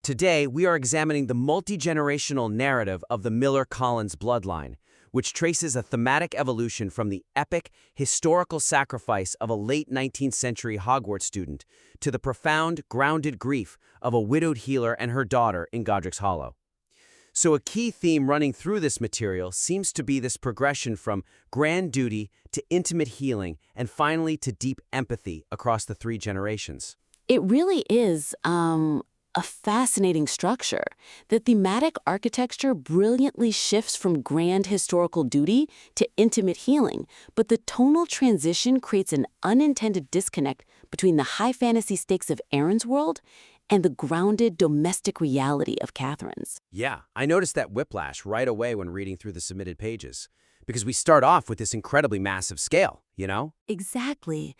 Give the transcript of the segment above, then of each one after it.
Today, we are examining the multi-generational narrative of the Miller-Collins bloodline, which traces a thematic evolution from the epic, historical sacrifice of a late 19th century Hogwarts student to the profound, grounded grief of a widowed healer and her daughter in Godric's Hollow. So a key theme running through this material seems to be this progression from grand duty to intimate healing and finally to deep empathy across the three generations. It really is, a fascinating structure. The thematic architecture brilliantly shifts from grand historical duty to intimate healing, but the tonal transition creates an unintended disconnect between the high fantasy stakes of Erin's world and the grounded domestic reality of Katherine's. Yeah, I noticed that whiplash right away when reading through the submitted pages, because we start off with this incredibly massive scale, you know? Exactly.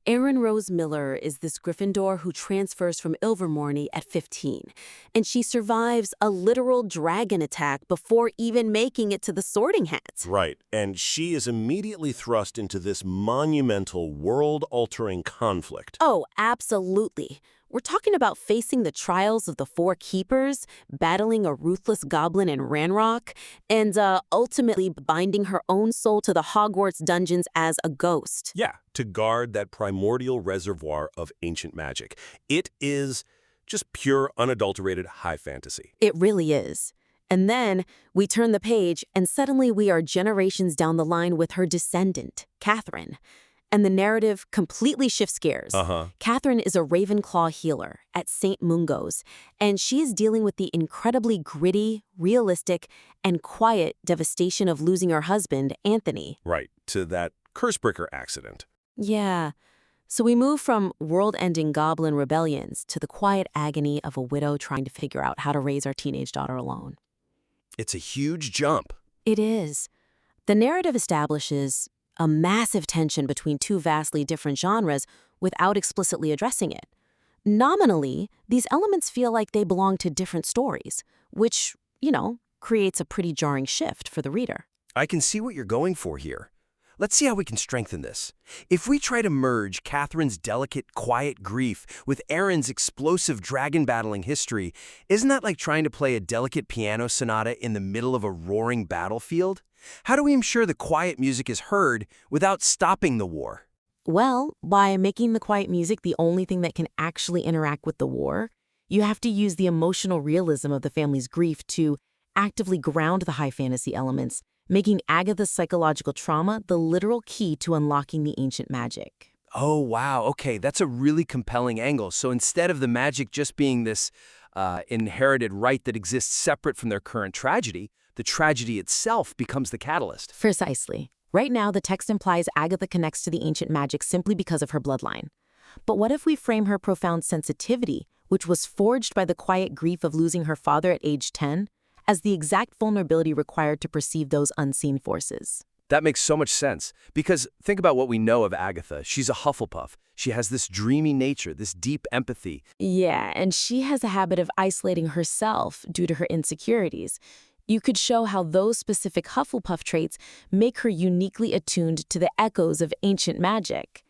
Erin Rose Miller is this Gryffindor who transfers from Ilvermorny at 15, and she survives a literal dragon attack before even making it to the Sorting Hat. Right, and she is immediately thrust into this monumental, world-altering conflict. Oh, absolutely. We're talking about facing the trials of the Four Keepers, battling a ruthless goblin in Ranrock, and ultimately binding her own soul to the Hogwarts dungeons as a ghost. Yeah, to guard that primordial reservoir of ancient magic. It is just pure, unadulterated high fantasy. It really is. And then we turn the page, and suddenly we are generations down the line with her descendant, Katherine. And the narrative completely shifts gears. Katherine is a Ravenclaw healer at St. Mungo's, and she is dealing with the incredibly gritty, realistic, and quiet devastation of losing her husband, Anthony. Right, to that Cursebreaker accident. Yeah. So we move from world-ending goblin rebellions to the quiet agony of a widow trying to figure out how to raise our teenage daughter alone. It's a huge jump. It is. The narrative establishes a massive tension between two vastly different genres without explicitly addressing it. Nominally, these elements feel like they belong to different stories, which, creates a pretty jarring shift for the reader. I can see what you're going for here. Let's see how we can strengthen this. If we try to merge Katherine's delicate, quiet grief with Erin's explosive dragon-battling history, isn't that like trying to play a delicate piano sonata in the middle of a roaring battlefield? How do we ensure the quiet music is heard without stopping the war? Well, by making the quiet music the only thing that can actually interact with the war, you have to use the emotional realism of the family's grief to actively ground the high fantasy elements, making Agatha's psychological trauma the literal key to unlocking the ancient magic. Oh, wow. Okay, that's a really compelling angle. So instead of the magic just being this inherited right that exists separate from their current tragedy, the tragedy itself becomes the catalyst. Precisely. Right now, the text implies Agatha connects to the ancient magic simply because of her bloodline. But what if we frame her profound sensitivity, which was forged by the quiet grief of losing her father at age 10, as the exact vulnerability required to perceive those unseen forces? That makes so much sense, because think about what we know of Agatha. She's a Hufflepuff. She has this dreamy nature, this deep empathy. Yeah, and she has a habit of isolating herself due to her insecurities. You could show how those specific Hufflepuff traits make her uniquely attuned to the echoes of ancient magic.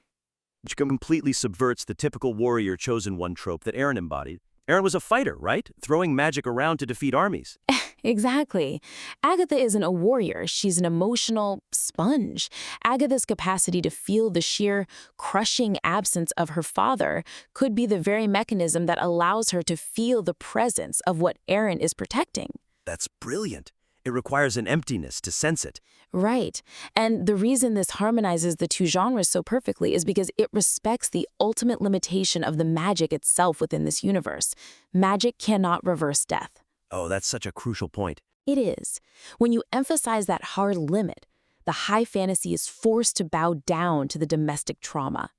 Which completely subverts the typical warrior chosen one trope that Erin embodied. Erin was a fighter, right? Throwing magic around to defeat armies. Exactly. Agatha isn't a warrior. She's an emotional sponge. Agatha's capacity to feel the sheer crushing absence of her father could be the very mechanism that allows her to feel the presence of what Erin is protecting. That's brilliant. It requires an emptiness to sense it. Right. And the reason this harmonizes the two genres so perfectly is because it respects the ultimate limitation of the magic itself within this universe. Magic cannot reverse death. Oh, that's such a crucial point. It is. When you emphasize that hard limit, the high fantasy is forced to bow down to the domestic trauma.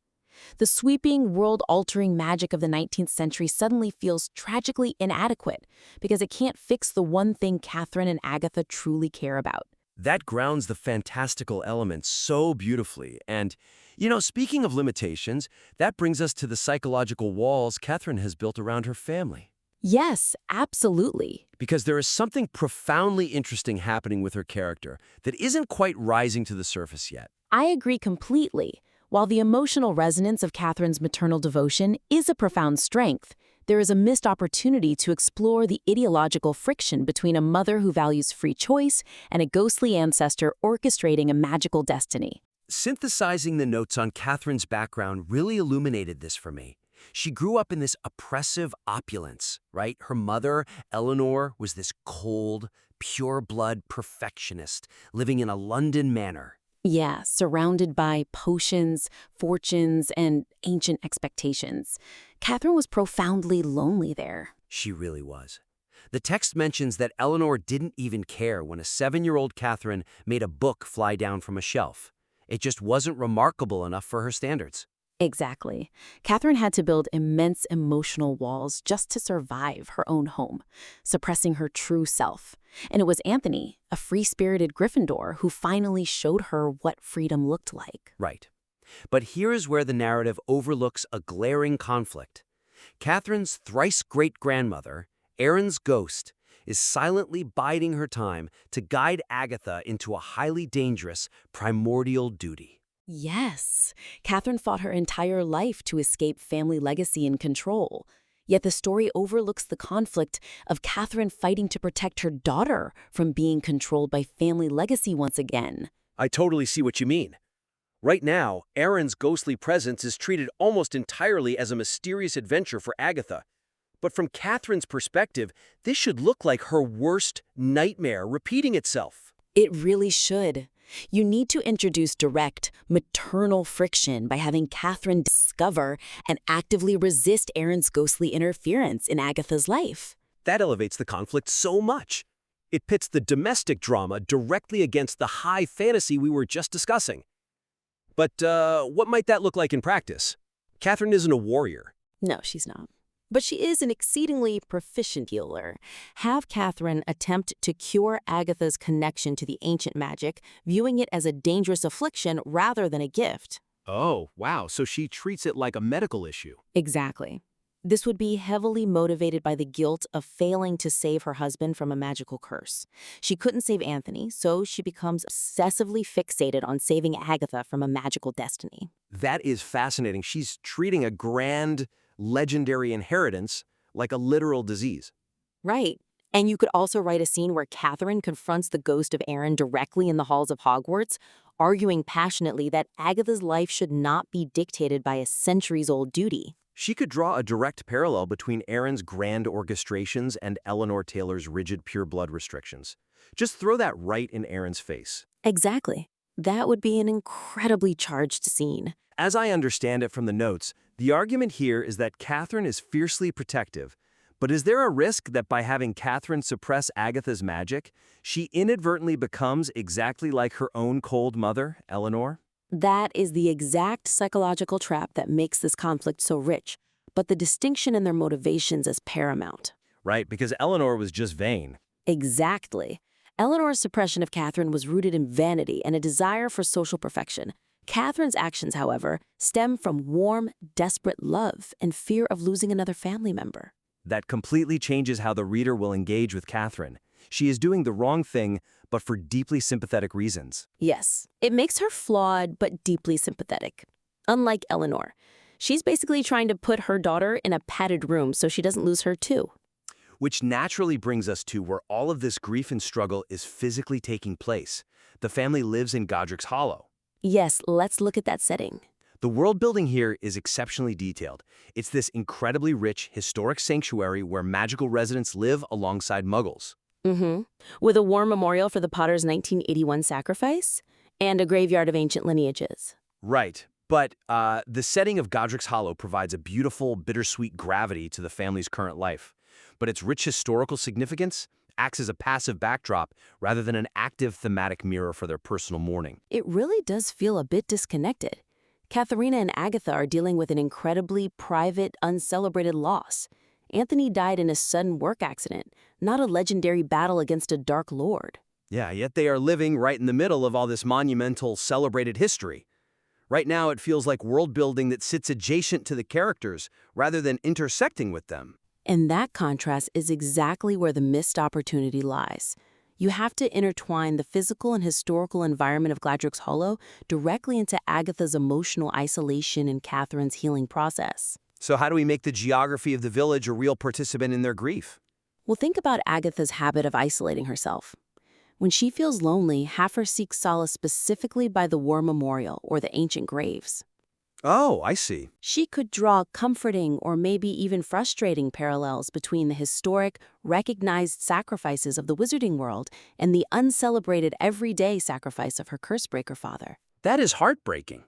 The sweeping, world-altering magic of the 19th century suddenly feels tragically inadequate because it can't fix the one thing Katherine and Agatha truly care about. That grounds the fantastical elements so beautifully. And, speaking of limitations, that brings us to the psychological walls Katherine has built around her family. Yes, absolutely. Because there is something profoundly interesting happening with her character that isn't quite rising to the surface yet. I agree completely. While the emotional resonance of Katherine's maternal devotion is a profound strength, there is a missed opportunity to explore the ideological friction between a mother who values free choice and a ghostly ancestor orchestrating a magical destiny. Synthesizing the notes on Katherine's background really illuminated this for me. She grew up in this oppressive opulence, right? Her mother, Eleanor, was this cold, pure-blood perfectionist living in a London manor. Yeah, surrounded by potions, fortunes, and ancient expectations. Katherine was profoundly lonely there. She really was. The text mentions that Eleanor didn't even care when a 7-year-old Katherine made a book fly down from a shelf. It just wasn't remarkable enough for her standards. Exactly. Katherine had to build immense emotional walls just to survive her own home, suppressing her true self. And it was Anthony, a free-spirited Gryffindor, who finally showed her what freedom looked like. Right. But here's where the narrative overlooks a glaring conflict. Katherine's thrice great-grandmother, Erin's ghost, is silently biding her time to guide Agatha into a highly dangerous, primordial duty. Yes, Katherine fought her entire life to escape family legacy and control. Yet the story overlooks the conflict of Katherine fighting to protect her daughter from being controlled by family legacy once again. I totally see what you mean. Right now, Erin's ghostly presence is treated almost entirely as a mysterious adventure for Agatha. But from Katherine's perspective, this should look like her worst nightmare repeating itself. It really should. You need to introduce direct, maternal friction by having Katherine discover and actively resist Erin's ghostly interference in Agatha's life. That elevates the conflict so much. It pits the domestic drama directly against the high fantasy we were just discussing. But what might that look like in practice? Katherine isn't a warrior. No, she's not. But she is an exceedingly proficient healer. Have Katherine attempt to cure Agatha's connection to the ancient magic, viewing it as a dangerous affliction rather than a gift. Oh, wow. So she treats it like a medical issue. Exactly. This would be heavily motivated by the guilt of failing to save her husband from a magical curse. She couldn't save Anthony, so she becomes obsessively fixated on saving Agatha from a magical destiny. That is fascinating. She's treating a grand, legendary inheritance like a literal disease. Right. And you could also write a scene where Katherine confronts the ghost of Erin directly in the halls of Hogwarts, arguing passionately that Agatha's life should not be dictated by a centuries-old duty. She could draw a direct parallel between Erin's grand orchestrations and Eleanor Taylor's rigid pure-blood restrictions. Just throw that right in Erin's face. Exactly. That would be an incredibly charged scene. As I understand it from the notes, the argument here is that Katherine is fiercely protective. But is there a risk that by having Katherine suppress Agatha's magic, she inadvertently becomes exactly like her own cold mother, Eleanor? That is the exact psychological trap that makes this conflict so rich, but the distinction in their motivations is paramount. Right, because Eleanor was just vain. Exactly. Eleanor's suppression of Katherine was rooted in vanity and a desire for social perfection. Katherine's actions, however, stem from warm, desperate love and fear of losing another family member. That completely changes how the reader will engage with Katherine. She is doing the wrong thing, but for deeply sympathetic reasons. Yes, it makes her flawed but deeply sympathetic. Unlike Eleanor, she's basically trying to put her daughter in a padded room so she doesn't lose her too. Which naturally brings us to where all of this grief and struggle is physically taking place. The family lives in Godric's Hollow. Yes, let's look at that setting. The world building here is exceptionally detailed. It's this incredibly rich, historic sanctuary where magical residents live alongside muggles. With a war memorial for the Potter's 1981 sacrifice and a graveyard of ancient lineages. Right, but the setting of Godric's Hollow provides a beautiful, bittersweet gravity to the family's current life. But its rich historical significance acts as a passive backdrop rather than an active thematic mirror for their personal mourning. It really does feel a bit disconnected. Katharina and Agatha are dealing with an incredibly private, uncelebrated loss. Anthony died in a sudden work accident, not a legendary battle against a dark lord. Yeah, yet they are living right in the middle of all this monumental, celebrated history. Right now, it feels like world building that sits adjacent to the characters rather than intersecting with them. And that contrast is exactly where the missed opportunity lies. You have to intertwine the physical and historical environment of Godric's Hollow directly into Agatha's emotional isolation and Katherine's healing process. So how do we make the geography of the village a real participant in their grief? Well, think about Agatha's habit of isolating herself. When she feels lonely, have her seek solace specifically by the war memorial or the ancient graves. Oh, I see. She could draw comforting or maybe even frustrating parallels between the historic, recognized sacrifices of the wizarding world and the uncelebrated everyday sacrifice of her cursebreaker father. That is heartbreaking.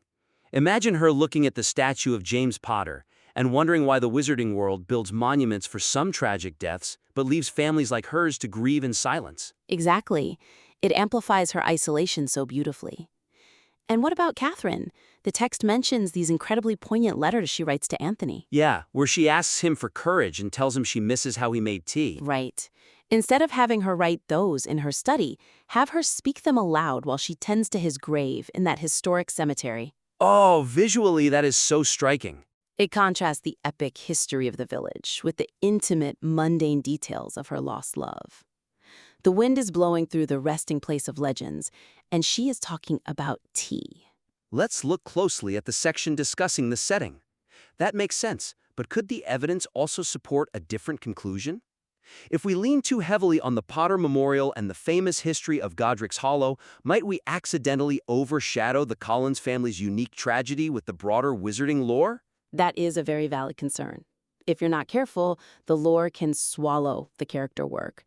Imagine her looking at the statue of James Potter and wondering why the wizarding world builds monuments for some tragic deaths but leaves families like hers to grieve in silence. Exactly. It amplifies her isolation so beautifully. And what about Katherine? The text mentions these incredibly poignant letters she writes to Anthony. Yeah, where she asks him for courage and tells him she misses how he made tea. Right. Instead of having her write those in her study, have her speak them aloud while she tends to his grave in that historic cemetery. Oh, visually that is so striking. It contrasts the epic history of the village with the intimate, mundane details of her lost love. The wind is blowing through the resting place of legends, and she is talking about tea. Let's look closely at the section discussing the setting. That makes sense, but could the evidence also support a different conclusion? If we lean too heavily on the Potter Memorial and the famous history of Godric's Hollow, might we accidentally overshadow the Collins family's unique tragedy with the broader wizarding lore? That is a very valid concern. If you're not careful, the lore can swallow the character work.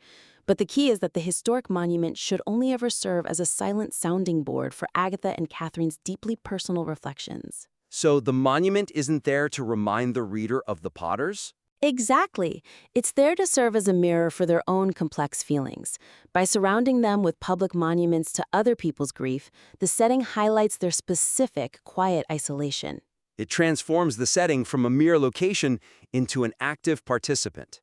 But the key is that the historic monument should only ever serve as a silent sounding board for Agatha and Katherine's deeply personal reflections. So the monument isn't there to remind the reader of the Potters? Exactly. It's there to serve as a mirror for their own complex feelings. By surrounding them with public monuments to other people's grief, the setting highlights their specific, quiet isolation. It transforms the setting from a mere location into an active participant.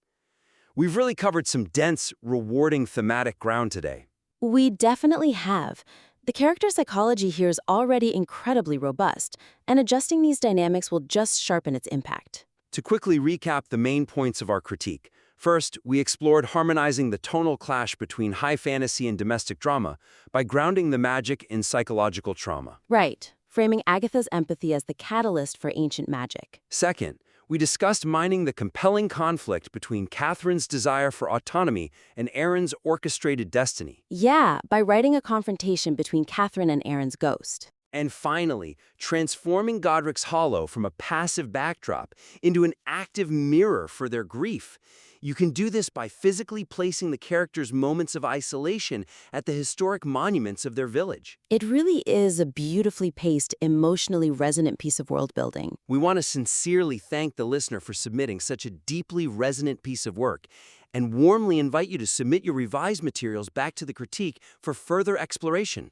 We've really covered some dense, rewarding thematic ground today. We definitely have. The character psychology here is already incredibly robust, and adjusting these dynamics will just sharpen its impact. To quickly recap the main points of our critique, first, we explored harmonizing the tonal clash between high fantasy and domestic drama by grounding the magic in psychological trauma. Right, framing Agatha's empathy as the catalyst for ancient magic. Second, we discussed mining the compelling conflict between Katherine's desire for autonomy and Erin's orchestrated destiny. Yeah, by writing a confrontation between Katherine and Erin's ghost. And finally, transforming Godric's Hollow from a passive backdrop into an active mirror for their grief. You can do this by physically placing the characters' moments of isolation at the historic monuments of their village. It really is a beautifully paced, emotionally resonant piece of world building. We want to sincerely thank the listener for submitting such a deeply resonant piece of work and warmly invite you to submit your revised materials back to the critique for further exploration.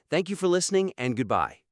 Thank you for listening, and goodbye.